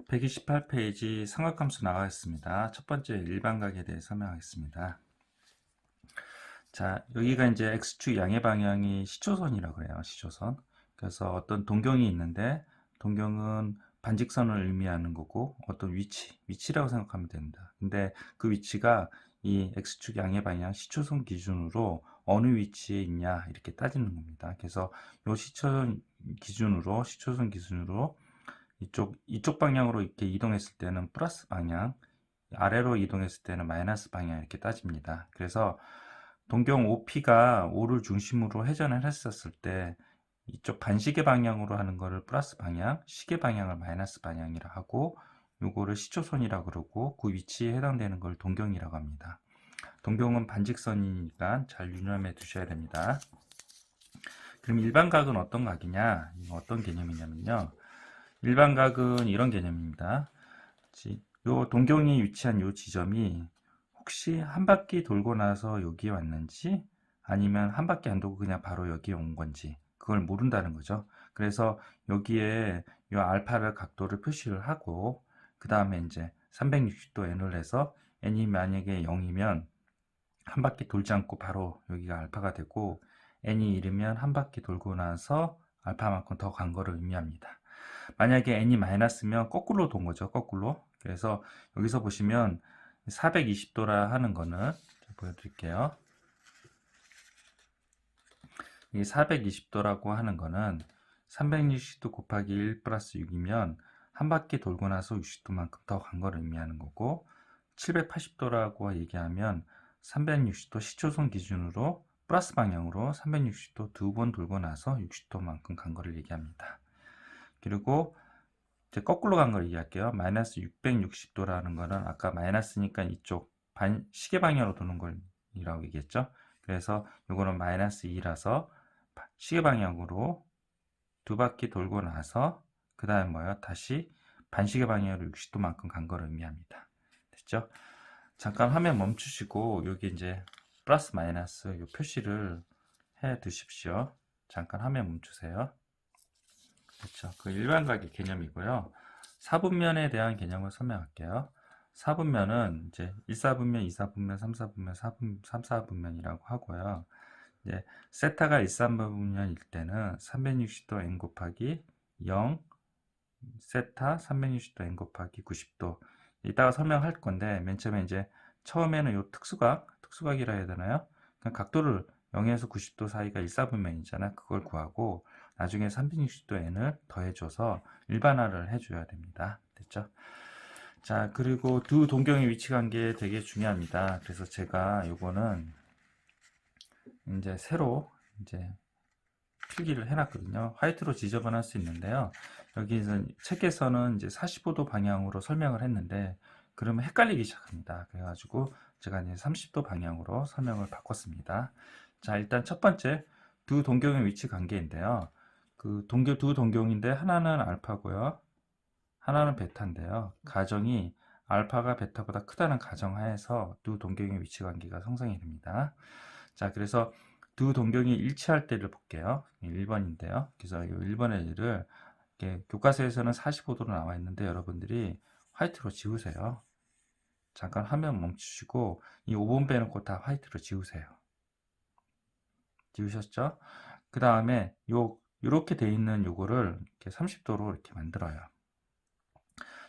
128페이지 삼각함수 나와 있습니다. 첫 번째 일반각에 대해 설명하겠습니다. 자, 여기가 이제 x축 양의 방향이 시초선이라고 그래요. 시초선. 그래서 어떤 동경이 있는데 동경은 반직선을 의미하는 거고 어떤 위치라고 생각하면 됩니다. 근데 그 위치가 이 x축 양의 방향 시초선 기준으로 어느 위치에 있냐 이렇게 따지는 겁니다. 그래서 이 시초선 기준으로 이쪽 방향으로 이렇게 이동했을 때는 플러스 방향, 아래로 이동했을 때는 마이너스 방향 이렇게 따집니다. 그래서 동경 OP가 O를 중심으로 회전을 했었을 때 이쪽 반시계 방향으로 하는 거를 플러스 방향, 시계 방향을 마이너스 방향이라 하고 요거를 시초선이라 그러고 그 위치에 해당되는 걸 동경이라고 합니다. 동경은 반직선이니까 잘 유념해 두셔야 됩니다. 그럼 일반각은 어떤 각이냐? 어떤 개념이냐면요. 일반각은 이런 개념입니다. 요 동경이 위치한 요 지점이 혹시 한 바퀴 돌고 나서 여기에 왔는지 아니면 한 바퀴 안 돌고 그냥 바로 여기에 온 건지 그걸 모른다는 거죠. 그래서 여기에 요 알파를 각도를 표시를 하고 그 다음에 이제 360도 n을 해서 n이 만약에 0이면 한 바퀴 돌지 않고 바로 여기가 알파가 되고 n이 1이면 한 바퀴 돌고 나서 알파만큼 더 간 거를 의미합니다. 만약에 n이 마이너스면 거꾸로 돈 거죠. 거꾸로. 그래서 여기서 보시면 420도라 하는 거는 보여드릴게요. 이 420도라고 하는 거는 360도 곱하기 1 플러스 6이면 한 바퀴 돌고 나서 60도만큼 더 간 거를 의미하는 거고 780도라고 얘기하면 360도 시초선 기준으로 플러스 방향으로 360도 두 번 돌고 나서 60도만큼 간 거를 얘기합니다. 그리고 이제 거꾸로 간 걸 얘기할게요. 마이너스 660도라는 거는 아까 마이너스니까 이쪽 시계 방향으로 도는 걸이라고 얘기했죠. 그래서 이거는 마이너스 2라서 시계 방향으로 두 바퀴 돌고 나서 그 다음 뭐예요? 다시 반시계 방향으로 60도만큼 간 걸 의미합니다. 됐죠? 잠깐 화면 멈추시고 여기 이제 플러스 마이너스 이 표시를 해 두십시오. 잠깐 화면 멈추세요. 그렇죠. 그 일반각의 개념이고요. 사분면에 대한 개념을 설명할게요. 사분면은 이제 1사분면, 2사분면, 3사분면, 3사분면이라고 하고요. 이제 세타가 1사분면일 때는 360도 n 곱하기 0 세타 360도 n 곱하기 90도 이따가 설명할 건데 맨 처음에 이제 처음에는 요 특수각이라 해야 되나요? 그냥 각도를 0에서 90도 사이가 1사분면이잖아. 그걸 구하고 나중에 360도 n을 더해줘서 일반화를 해줘야 됩니다. 됐죠? 자, 그리고 두 동경의 위치 관계 되게 중요합니다. 그래서 제가 요거는 이제 새로 이제 필기를 해놨거든요. 화이트로 지적은 할 수 있는데요. 여기서 책에서는 이제 45도 방향으로 설명을 했는데 그러면 헷갈리기 시작합니다. 그래가지고 제가 이제 30도 방향으로 설명을 바꿨습니다. 자, 일단 첫 번째 두 동경의 위치 관계인데요. 두 동경인데 하나는 알파고요. 하나는 베타인데요. 가정이 알파가 베타보다 크다는 가정하에서 두 동경의 위치 관계가 형성이 됩니다. 자, 그래서 두 동경이 일치할 때를 볼게요. 1번인데요. 그래서 이 1번의 예를 교과서에서는 45도로 나와 있는데 여러분들이 화이트로 지우세요. 잠깐 화면 멈추시고 이 5번 빼놓고 다 화이트로 지우세요. 지우셨죠? 그 다음에 요렇게 돼 있는 요거를 이렇게 30도로 이렇게 만들어요.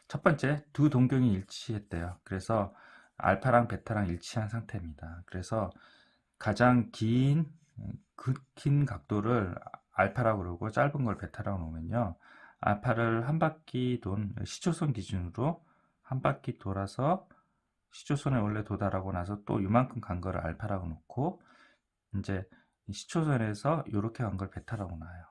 첫 번째, 두 동경이 일치했대요. 그래서 알파랑 베타랑 일치한 상태입니다. 그래서 가장 긴 각도를 알파라고 그러고 짧은 걸 베타라고 놓으면요. 알파를 한 바퀴 돈 시초선 기준으로 한 바퀴 돌아서 시초선에 원래 도달하고 나서 또 이만큼 간 거를 알파라고 놓고 이제 시초선에서 이렇게 간 걸 베타라고 놔요.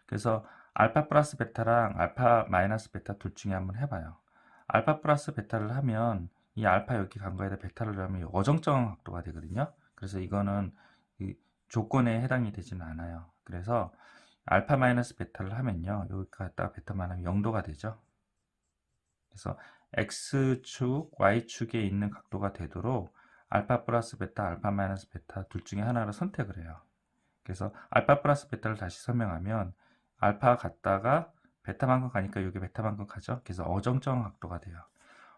그래서 알파 플러스 베타랑 알파 마이너스 베타 둘 중에 한번 해봐요. 알파 플러스 베타를 하면 이 알파 여기 간 거에다 베타를 하면 어정쩡한 각도가 되거든요. 그래서 이거는 이 조건에 해당이 되지는 않아요. 그래서 알파 마이너스 베타를 하면요. 여기 갖다가 베타만 하면 0도가 되죠. 그래서 X축, Y축에 있는 각도가 되도록 알파 플러스 베타, 알파 마이너스 베타 둘 중에 하나를 선택을 해요. 그래서 알파 플러스 베타를 다시 설명하면 알파 갔다가 베타만큼 가니까 이게 베타만큼 가죠. 그래서 어정쩡한 각도가 돼요.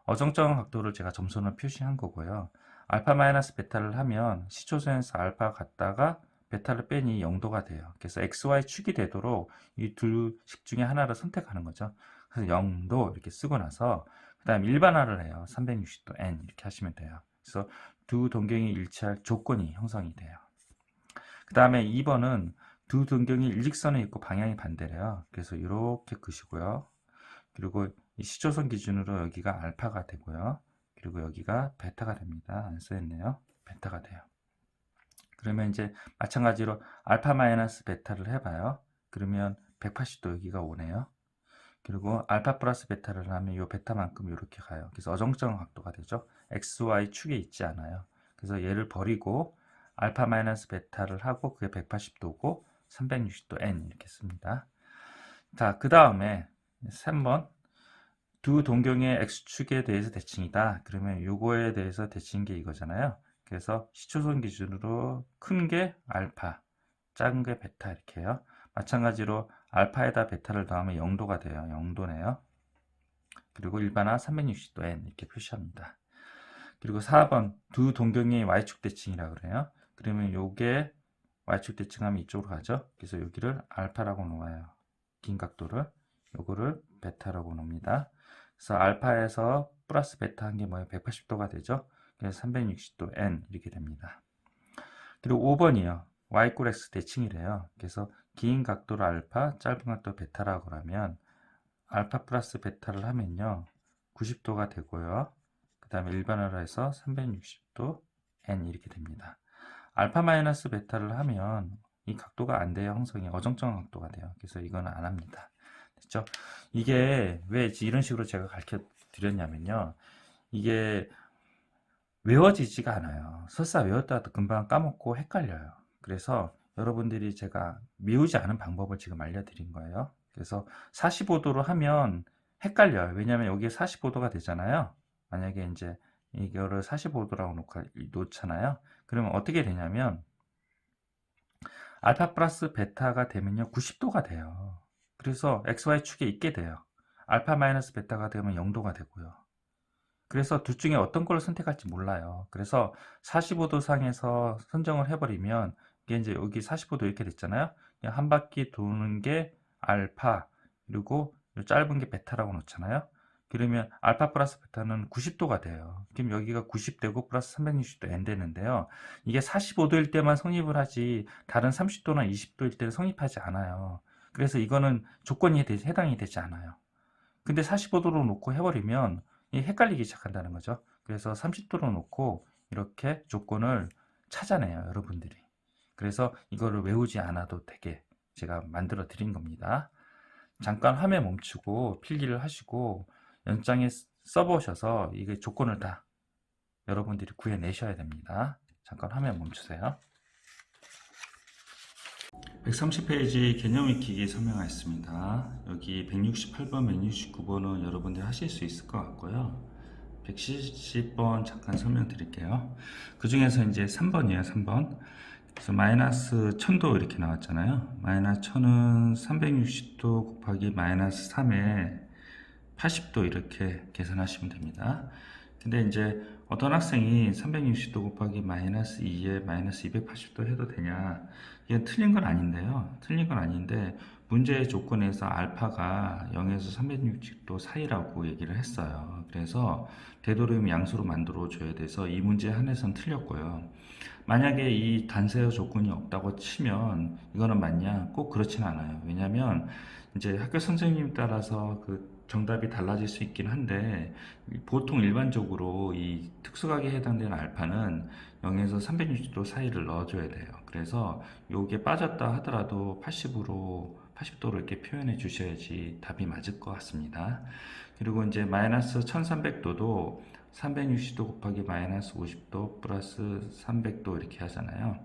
어정쩡한 각도를 제가 점선을 표시한 거고요. 알파 마이너스 베타를 하면 시초선에서 알파 갔다가 베타를 빼니 0도가 돼요. 그래서 XY 축이 되도록 이 둘 식 중에 하나를 선택하는 거죠. 그래서 0도 이렇게 쓰고 나서 그 다음 일반화를 해요. 360도 N 이렇게 하시면 돼요. 그래서 두 동경이 일치할 조건이 형성이 돼요. 그 다음에 2번은 두 동경이 일직선에 있고 방향이 반대래요. 그래서 이렇게 그시고요. 그리고 이 시초선 기준으로 여기가 알파가 되고요. 그리고 여기가 베타가 됩니다. 안 써있네요. 베타가 돼요. 그러면 이제 마찬가지로 알파 마이너스 베타를 해봐요. 그러면 180도 여기가 오네요. 그리고 알파 플러스 베타를 하면 이 베타만큼 이렇게 가요. 그래서 어정쩡한 각도가 되죠. XY 축에 있지 않아요. 그래서 얘를 버리고 알파 마이너스 베타를 하고 그게 180도고 360도 N 이렇게 씁니다. 자, 그 다음에 3번 두 동경의 X축에 대해서 대칭이다. 그러면 요거에 대해서 대칭인 게 이거잖아요. 그래서 시초선 기준으로 큰 게 알파, 작은 게 베타 이렇게 해요. 마찬가지로 알파에다 베타를 더하면 0도가 돼요. 0도네요. 그리고 일반화 360도 N 이렇게 표시합니다. 그리고 4번 두 동경의 Y축 대칭이라고 그래요. 그러면 요게 Y축 대칭하면 이쪽으로 가죠. 그래서 여기를 알파라고 놓아요. 긴 각도를. 요거를 베타라고 놓습니다. 그래서 알파에서 플러스 베타 한 게 뭐예요? 180도가 되죠. 그래서 360도 N 이렇게 됩니다. 그리고 5번이요. Y = X 대칭이래요. 그래서 긴 각도를 알파, 짧은 각도 베타라고 하면 알파 플러스 베타를 하면요. 90도가 되고요. 그 다음에 일반화로 해서 360도 N 이렇게 됩니다. 알파 마이너스 베타를 하면 이 각도가 안 돼요. 형성이 어정쩡한 각도가 돼요. 그래서 이거는 안 합니다. 됐죠? 이게 왜 이런 식으로 제가 가르쳐 드렸냐면요. 이게 외워지지가 않아요. 설사 외웠다가도 금방 까먹고 헷갈려요. 그래서 여러분들이 제가 미우지 않은 방법을 지금 알려드린 거예요. 그래서 45도로 하면 헷갈려요. 왜냐하면 여기에 45도가 되잖아요. 만약에 이제 이거를 45도라고 놓잖아요. 그러면 어떻게 되냐면 알파 플러스 베타가 되면요 90도가 돼요. 그래서 XY축에 있게 돼요. 알파 마이너스 베타가 되면 0도가 되고요. 그래서 둘 중에 어떤 걸 선택할지 몰라요. 그래서 45도 상에서 선정을 해버리면 이게 이제 여기 45도 이렇게 됐잖아요. 그냥 한 바퀴 도는 게 알파 그리고 요 짧은 게 베타라고 놓잖아요. 그러면 알파 플러스 베타는 90도가 돼요. 그럼 여기가 90되고 플러스 360도 N 되는데요. 이게 45도일 때만 성립을 하지 다른 30도나 20도일 때는 성립하지 않아요. 그래서 이거는 조건이 해당이 되지 않아요. 근데 45도로 놓고 해버리면 헷갈리기 시작한다는 거죠. 그래서 30도로 놓고 이렇게 조건을 찾아내요, 여러분들이. 그래서 이거를 외우지 않아도 되게 제가 만들어 드린 겁니다. 잠깐 화면 멈추고 필기를 하시고 연장에 써보셔서 이게 조건을 다 여러분들이 구해내셔야 됩니다. 잠깐 화면 멈추세요. 130페이지 개념 익히기 설명하였습니다. 여기 168번, 169번은 여러분들이 하실 수 있을 것 같고요. 170번 잠깐 설명드릴게요. 그 중에서 이제 3번이에요. 3번. 그래서 마이너스 1000도 이렇게 나왔잖아요. 마이너스 1000은 360도 곱하기 마이너스 3에 80도 이렇게 계산하시면 됩니다. 근데 이제 어떤 학생이 360도 곱하기 마이너스 2에 마이너스 280도 해도 되냐? 이건 틀린 건 아닌데요. 틀린 건 아닌데 문제의 조건에서 알파가 0에서 360도 사이라고 얘기를 했어요. 그래서 되도록이면 양수로 만들어 줘야 돼서 이 문제에 한해서는 틀렸고요. 만약에 이 단세어 조건이 없다고 치면 이거는 맞냐? 꼭 그렇진 않아요. 왜냐면 이제 학교 선생님 따라서 그 정답이 달라질 수 있긴 한데 보통 일반적으로 이 특수각에 해당되는 알파는 0에서 360도 사이를 넣어줘야 돼요. 그래서 요게 빠졌다 하더라도 80도로 이렇게 표현해 주셔야지 답이 맞을 것 같습니다. 그리고 이제 마이너스 1300도도 360도 곱하기 마이너스 50도 플러스 300도 이렇게 하잖아요.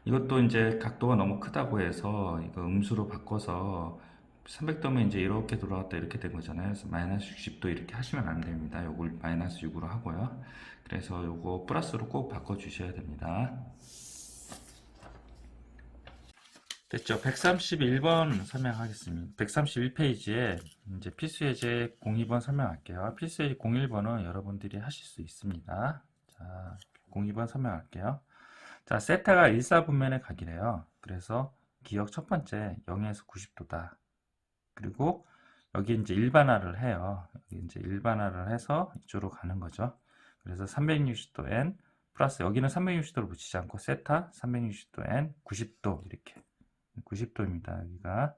이것도 이제 각도가 너무 크다고 해서 이거 음수로 바꿔서 300도면 이제 이렇게 돌아갔다 이렇게 된 거잖아요. 그래서 마이너스 60도 이렇게 하시면 안 됩니다. 요걸 마이너스 6으로 하고요. 그래서 요거 플러스로 꼭 바꿔 주셔야 됩니다. 됐죠? 131번 설명하겠습니다. 131페이지에 이제 필수예제 02번 설명할게요. 필수예제 01번은 여러분들이 하실 수 있습니다. 자, 02번 설명할게요. 자, 세타가 일사분면에 가기래요. 그래서 기억 첫 번째 0에서 90도다. 그리고 여기 이제 일반화를 해요. 여기 이제 일반화를 해서 이쪽으로 가는 거죠. 그래서 360도 n 플러스 여기는 360도를 붙이지 않고 세타 360도 n 90도 이렇게 90도입니다. 여기가.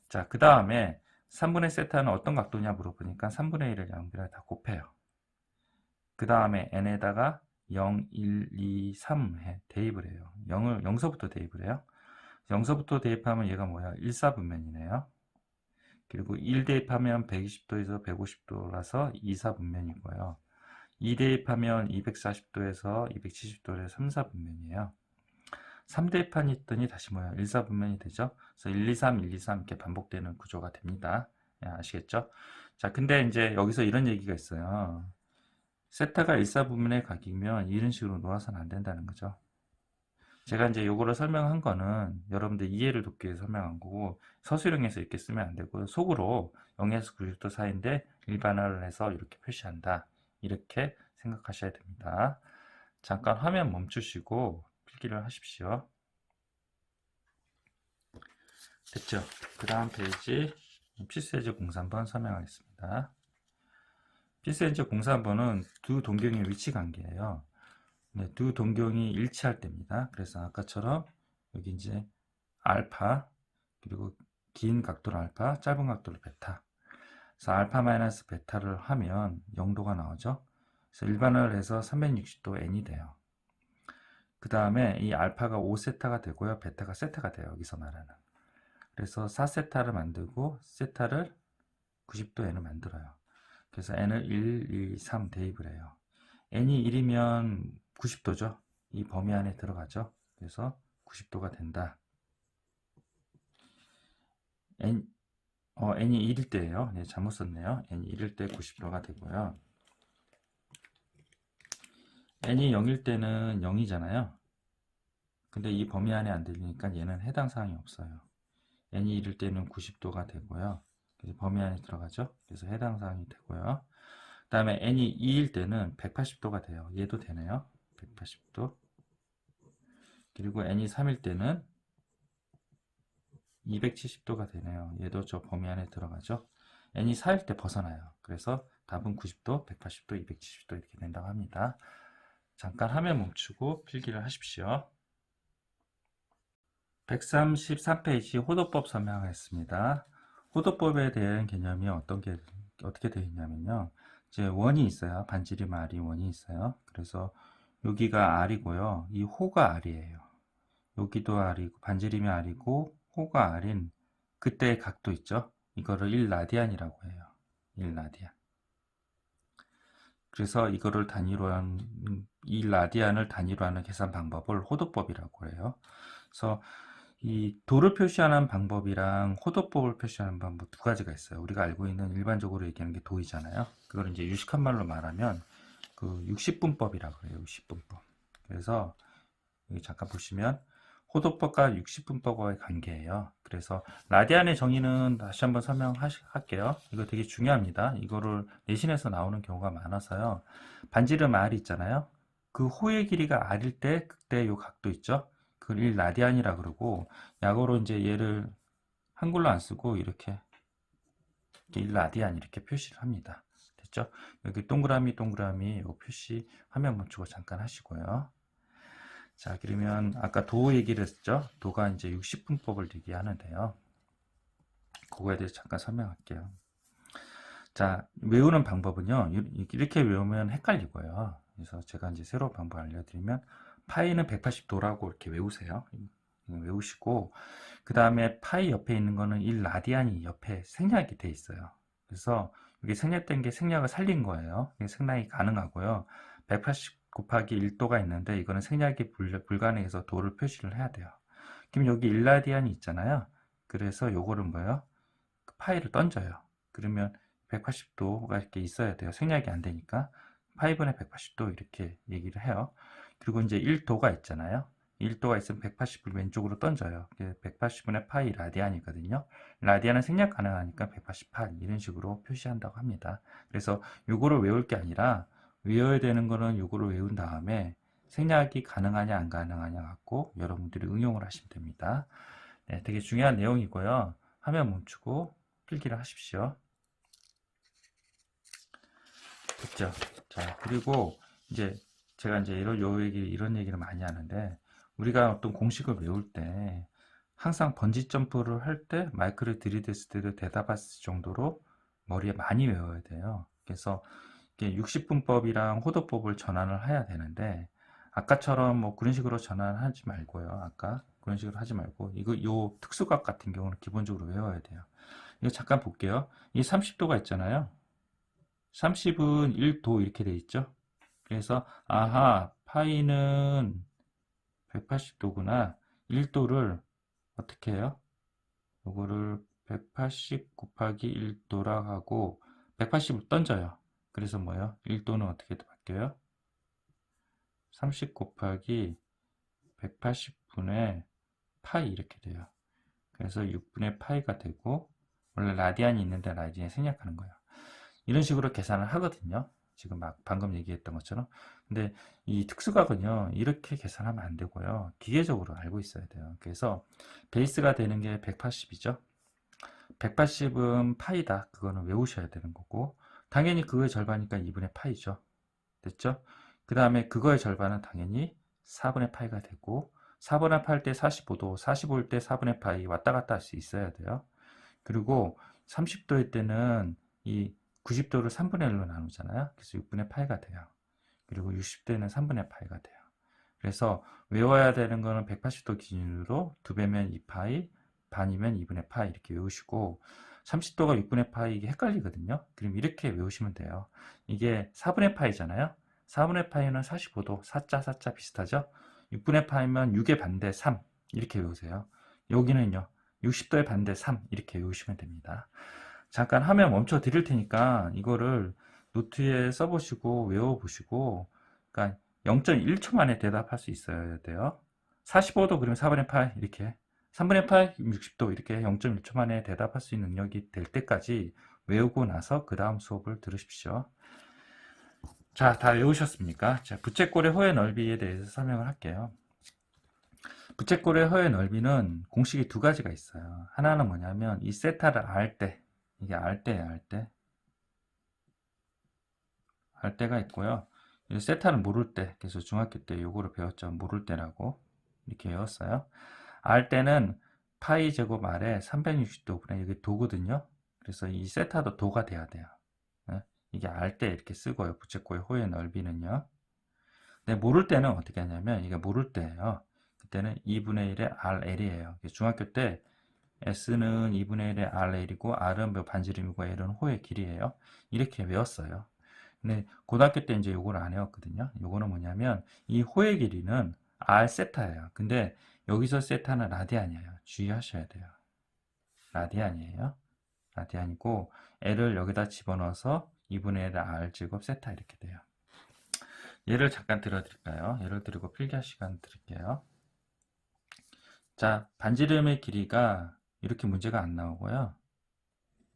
자, 그 다음에 3분의 세타는 어떤 각도냐 물어보니까 3분의 1을 양변에 다 곱해요. 그 다음에 n에다가 0, 1, 2, 3 대입을 해요. 0서부터 대입을 해요. 0서부터 대입하면 얘가 뭐야? 1사분면이네요. 그리고 1 대입하면 120도에서 150도라서 2사분면이고요. 2 대입하면 240도에서 270도에서 3사분면이에요. 3대입하니 했더니 다시 뭐야? 1사분면이 되죠. 그래서 1, 2, 3, 1, 2, 3 이렇게 반복되는 구조가 됩니다. 아시겠죠? 자, 근데 이제 여기서 이런 얘기가 있어요. 세타가 1사분면의 각이면 이런 식으로 놓아서는 안 된다는 거죠. 제가 이제 요거를 설명한 거는 여러분들 이해를 돕기 위해서 설명한 거고 서술형에서 이렇게 쓰면 안 되고 속으로 0에서 90도 사이인데 일반화를 해서 이렇게 표시한다. 이렇게 생각하셔야 됩니다. 잠깐 화면 멈추시고 필기를 하십시오. 됐죠? 그 다음 페이지 필수예제 03번 설명하겠습니다. 필수예제 03번은 두 동경의 위치 관계예요. 네, 두 동경이 일치할 때입니다. 그래서 아까처럼 여기 이제 알파 그리고 긴 각도를 알파, 짧은 각도를 베타. 그래서 알파 마이너스 베타를 하면 0도가 나오죠. 그래서 일반화를 해서 360도 n이 돼요. 그 다음에 이 알파가 5세타가 되고요. 베타가 세타가 돼요. 여기서 말하는. 그래서 4세타를 만들고 세타를 90도 n을 만들어요. 그래서 n을 1, 2, 3 대입을 해요. n이 1이면 90도죠. 이 범위 안에 들어가죠. 그래서 90도가 된다. n이 1일 때예요. 네, 잘못 썼네요. n이 1일 때 90도가 되고요. n이 0일 때는 0이잖아요. 근데 이 범위 안에 안 들리니까 얘는 해당 사항이 없어요. n이 1일 때는 90도가 되고요. 그래서 범위 안에 들어가죠. 그래서 해당 사항이 되고요. 그 다음에 n이 2일 때는 180도가 돼요. 얘도 되네요. 180도. 그리고 n이 3일 때는 270도가 되네요. 얘도 저 범위 안에 들어가죠. n이 4일 때 벗어나요. 그래서 답은 90도, 180도, 270도 이렇게 된다고 합니다. 잠깐 화면 멈추고 필기를 하십시오. 133페이지 호도법 설명하겠습니다. 호도법에 대한 개념이 어떻게 되어 있냐면요. 이제 원이 있어요. 반지름 R이 원이 있어요. 그래서 여기가 R이고요. 이 호가 R이에요. 여기도 R이고, 반지름이 R이고, 호가 R인 그때의 각도 있죠. 이거를 1라디안이라고 해요. 1라디안. 그래서 이거를 이 라디안을 단위로 하는 계산 방법을 호도법이라고 해요. 그래서 이 도를 표시하는 방법이랑 호도법을 표시하는 방법 두 가지가 있어요. 우리가 알고 있는 일반적으로 얘기하는 게 도이잖아요. 그걸 이제 유식한 말로 말하면 그 60분법이라고 해요. 60분법. 그래서 여기 잠깐 보시면 호도법과 60분법과의 관계예요. 그래서 라디안의 정의는 다시 한번 설명할게요. 이거 되게 중요합니다. 이거를 내신에서 나오는 경우가 많아서요. 반지름 R이 있잖아요. 그 호의 길이가 R일 때 그때 요 각도 있죠. 그걸 1라디안이라 그러고 약어로 이제 얘를 한글로 안 쓰고 이렇게 1라디안 이렇게 표시를 합니다. 됐죠? 여기 동그라미 요 표시 화면 멈추고 잠깐 하시고요. 자, 그러면 아까 도 얘기를 했죠? 도가 이제 60분법을 얘기하는데요. 그거에 대해서 잠깐 설명할게요. 자, 외우는 방법은요. 이렇게 외우면 헷갈리고요. 그래서 제가 이제 새로운 방법 알려드리면 파이는 180도라고 이렇게 외우세요. 외우시고 그 다음에 파이 옆에 있는 거는 1라디안이 옆에 생략이 돼 있어요. 그래서 이게 생략된 게 생략을 살린 거예요. 생략이 가능하고요. 180 곱하기 1도가 있는데 이거는 생략이 불가능해서 도를 표시를 해야 돼요. 그럼 여기 1라디안이 있잖아요. 그래서 요거를 뭐예요? 파이를 던져요. 그러면 180도가 이렇게 있어야 돼요. 생략이 안 되니까. 파이분의 180도 이렇게 얘기를 해요. 그리고 이제 1도가 있잖아요. 1도가 있으면 180을 왼쪽으로 던져요. 180분의 파이 라디안이거든요. 라디안은 생략 가능하니까 188 이런 식으로 표시한다고 합니다. 그래서 요거를 외울 게 아니라 외워야 되는 거는 요거를 외운 다음에 생략이 가능하냐 안 가능하냐 갖고 여러분들이 응용을 하시면 됩니다. 네, 되게 중요한 내용이고요. 화면 멈추고 필기를 하십시오. 됐죠? 자, 그리고 이제 제가 이제 이런 얘기를 많이 하는데, 우리가 어떤 공식을 외울 때 항상 번지 점프를 할 때 마이크를 들이댔을 때도 대답할 정도로 머리에 많이 외워야 돼요. 그래서 60분법이랑 호도법을 전환을 해야 되는데, 아까처럼 뭐 그런 식으로 전환하지 말고요. 아까 그런 식으로 하지 말고, 요 특수각 같은 경우는 기본적으로 외워야 돼요. 이거 잠깐 볼게요. 이 30도가 있잖아요. 30은 1도 이렇게 돼 있죠. 그래서 아하, 파이는 180도구나. 1도를 어떻게 해요? 요거를 180 곱하기 1도라 하고 180을 던져요. 그래서 뭐예요? 1도는 어떻게 바뀌어요? 30 곱하기 180분의 파이 이렇게 돼요. 그래서 6분의 파이가 되고, 원래 라디안이 있는데 라디안이 생략하는 거예요. 이런 식으로 계산을 하거든요. 지금 막 방금 얘기했던 것처럼. 근데 이 특수각은요, 이렇게 계산하면 안 되고요. 기계적으로 알고 있어야 돼요. 그래서 베이스가 되는 게 180이죠. 180은 파이다. 그거는 외우셔야 되는 거고, 당연히 그거의 절반이니까 2분의 파이죠. 됐죠? 그 다음에 그거의 절반은 당연히 4분의 파이가 되고, 4분의 파일 때 45도, 45일 때 4분의 파이 왔다 갔다 할 수 있어야 돼요. 그리고 30도일 때는 이 90도를 3분의 1로 나누잖아요. 그래서 6분의 파이가 돼요. 그리고 60도에는 3분의 파이가 돼요. 그래서 외워야 되는 거는 180도 기준으로 2배면 2파이, 반이면 2분의 파이 이렇게 외우시고, 30도가 6분의 파이 이게 헷갈리거든요. 그럼 이렇게 외우시면 돼요. 이게 4분의 파이잖아요. 4분의 파이는 45도, 4자, 4자 비슷하죠? 6분의 파이면 6의 반대 3 이렇게 외우세요. 여기는요. 60도의 반대 3 이렇게 외우시면 됩니다. 잠깐 화면 멈춰 드릴 테니까 이거를 노트에 써보시고 외워보시고, 그러니까 0.1초 만에 대답할 수 있어야 돼요. 45도 그러면 4분의 8 이렇게, 3분의 8 60도 이렇게 0.1초 만에 대답할 수 있는 능력이 될 때까지 외우고 나서 그 다음 수업을 들으십시오. 자, 다 외우셨습니까? 자, 부채꼴의 호의 넓이에 대해서 설명을 할게요. 부채꼴의 허의 넓이는 공식이 두 가지가 있어요. 하나는 뭐냐면 이 세타를 알 때, 이게 알 때예요, 알 때. 알 때가 있고요. 이 세타를 모를 때, 그래서 중학교 때 요거를 배웠죠. 모를 때라고 이렇게 외웠어요. 알 때는 파이 제곱 아래 360도분의 여기 도거든요. 그래서 이 세타도 도가 돼야 돼요. 네? 이게 알 때 이렇게 쓰고요. 부채꼴의 호의 넓이는요. 근데 모를 때는 어떻게 하냐면 이게 모를 때예요. 그때는 2분의 1의 RL이에요. 중학교 때 S는 2분의 1의 RL이고 R은 몇 반지름이고 L은 호의 길이에요. 이렇게 외웠어요. 근데 고등학교 때 이제 요거를 안 외웠거든요. 요거는 뭐냐면 이 호의 길이는 R 세타예요. 근데 여기서 세타는 라디안이에요. 주의하셔야 돼요. 라디안이에요. 라디안이고 L을 여기다 집어넣어서 2분의 1의 R 제곱 세타 이렇게 돼요. 예를 잠깐 들어드릴까요? 예를 들고 필기할 시간 드릴게요. 자, 반지름의 길이가 이렇게 문제가 안 나오고요.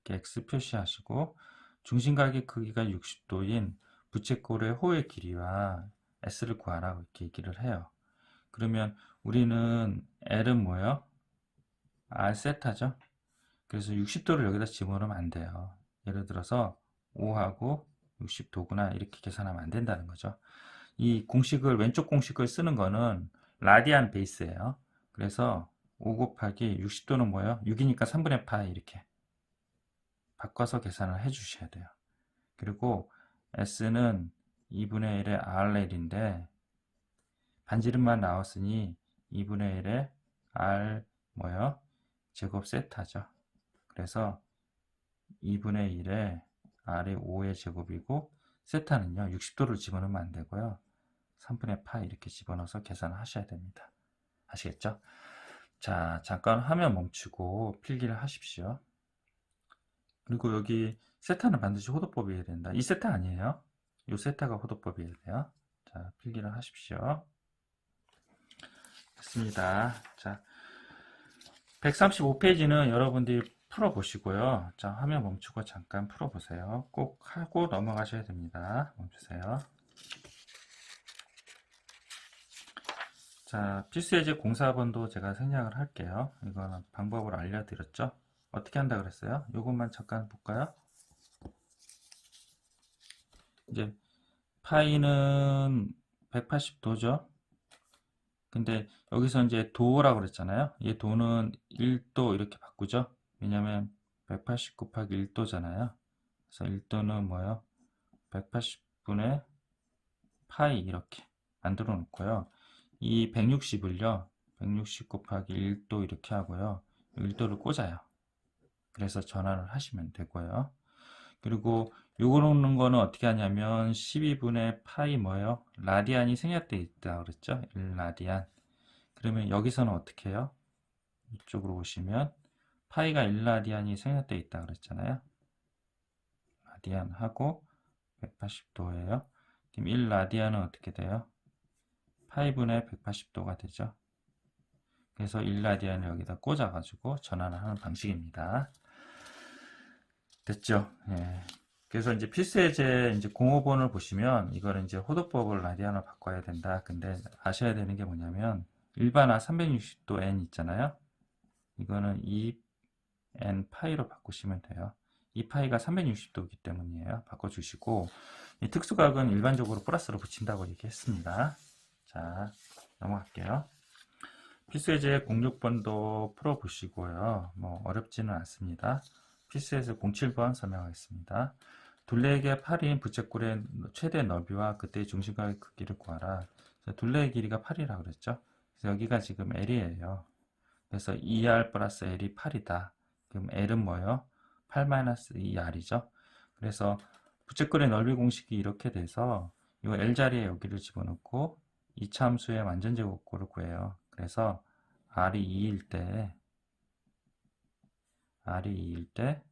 이렇게 X 표시하시고 중심각의 크기가 60도인 부채꼴의 호의 길이와 S를 구하라고 이렇게 얘기를 해요. 그러면 우리는 L은 뭐예요? R 세타죠? 그래서 60도를 여기다 집어넣으면 안 돼요. 예를 들어서 5하고 60도구나 이렇게 계산하면 안 된다는 거죠. 이 공식을 왼쪽 공식을 쓰는 거는 라디안 베이스예요. 그래서 5 곱하기 60도는 뭐예요? 6이니까 3분의 파이 이렇게 바꿔서 계산을 해 주셔야 돼요. 그리고 S는 2분의 1의 RL인데 반지름만 나왔으니 2분의 1의 R 뭐예요? 제곱 세타죠. 그래서 2분의 1의 R이 5의 제곱이고 세타는요 60도를 집어넣으면 안 되고요. 3분의 파이 이렇게 집어넣어서 계산을 하셔야 됩니다. 아시겠죠? 자, 잠깐 화면 멈추고 필기를 하십시오. 그리고 여기 세타는 반드시 호도법이어야 된다. 이 세타 아니에요. 이 세타가 호도법이어야 돼요. 자, 필기를 하십시오. 됐습니다. 자, 135페이지는 여러분들이 풀어보시고요. 자, 화면 멈추고 잠깐 풀어보세요. 꼭 하고 넘어가셔야 됩니다. 멈추세요. 자, 필수예제 공사번도 제가 생략을 할게요. 이거는 방법을 알려드렸죠? 어떻게 한다 그랬어요? 이것만 잠깐 볼까요? 이제 파이는 180도죠. 근데 여기서 이제 도라고 그랬잖아요. 이 도는 1도 이렇게 바꾸죠. 왜냐면 180 곱하기 1도잖아요. 그래서 1도는 뭐예요? 180분의 파이 이렇게 만들어 놓고요. 이 160을요. 160 곱하기 1도 이렇게 하고요. 1도를 꽂아요. 그래서 전환을 하시면 되고요. 그리고 요거 놓는 거는 어떻게 하냐면 12분의 파이 뭐예요? 라디안이 생략되어 있다 그랬죠? 1라디안. 그러면 여기서는 어떻게 해요? 이쪽으로 오시면 파이가 1라디안이 생략되어 있다 그랬잖아요. 라디안하고 180도예요. 그럼 1라디안은 어떻게 돼요? 파이분의 180도가 되죠. 그래서 1라디안을 여기다 꽂아가지고 전환을 하는 방식입니다. 됐죠? 예. 그래서 이제 필수예제 이제 05번을 보시면 이거는 이제 호도법을 라디안으로 바꿔야 된다. 근데 아셔야 되는 게 뭐냐면 일반화 360도 n 있잖아요. 이거는 2n 파이로 바꾸시면 돼요. 이 파이가 360도이기 때문이에요. 바꿔주시고 이 특수각은 일반적으로 플러스로 붙인다고 얘기했습니다. 자, 넘어갈게요. 필수예제 06번도 풀어보시고요. 뭐 어렵지는 않습니다. 필수예제 07번 설명하겠습니다. 둘레의 팔인 부채꼴의 최대 너비와 그때의 중심각의 크기를 구하라. 둘레의 길이가 8이라고 그랬죠. 그래서 여기가 지금 L이에요. 그래서 2R 플러스 L이 8이다. 그럼 L은 뭐예요? 8-2R이죠. 그래서 부채꼴의 넓이 공식이 이렇게 돼서 이 L 자리에 여기를 집어넣고 이차 함수의 완전제곱꼴을 구해요. 그래서 R이 2일 때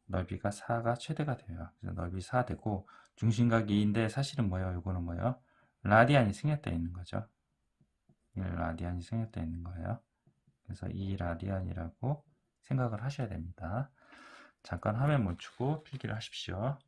넓이가 4가 최대가 돼요. 그래서 넓이 4 되고 중심각이 2인데 사실은 뭐예요? 이거는 뭐예요? 라디안이 생략되어 있는 거죠. 1라디안이 생략되어 있는 거예요. 그래서 2라디안이라고 생각을 하셔야 됩니다. 잠깐 화면 멈추고 필기를 하십시오.